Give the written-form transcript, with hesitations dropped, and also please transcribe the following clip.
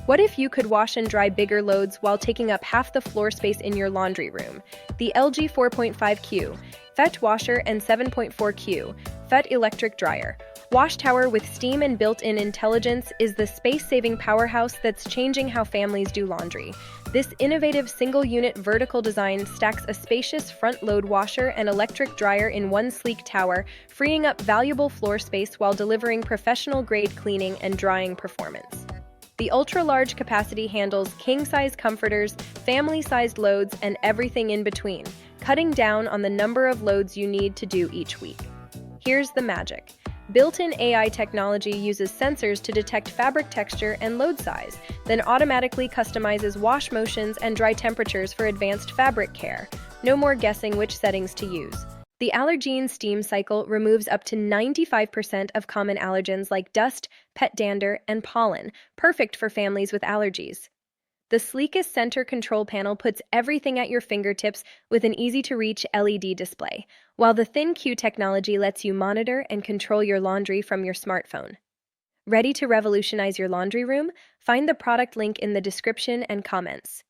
What if you could wash and dry bigger loads while taking up half the floor space in your laundry room? The LG 4.5Q FET washer and 7.4Q FET electric dryer WashTower with steam and built-in intelligence is the space-saving powerhouse that's changing how families do laundry. This innovative single-unit vertical design stacks a spacious front-load washer and electric dryer in one sleek tower, freeing up valuable floor space while delivering professional-grade cleaning and drying performance. The ultra-large capacity handles king-size comforters, family-sized loads, and everything in between, cutting down on the number of loads you need to do each week. Here's the magic. Built-in AI technology uses sensors to detect fabric texture and load size, then automatically customizes wash motions and dry temperatures for advanced fabric care. No more guessing which settings to use. The allergen steam cycle removes up to 95% of common allergens like dust, pet dander, and pollen, perfect for families with allergies. The sleekest center control panel puts everything at your fingertips with an easy-to-reach LED display, while the thin Q technology lets you monitor and control your laundry from your smartphone. Ready to revolutionize your laundry room? Find the product link in the description and comments.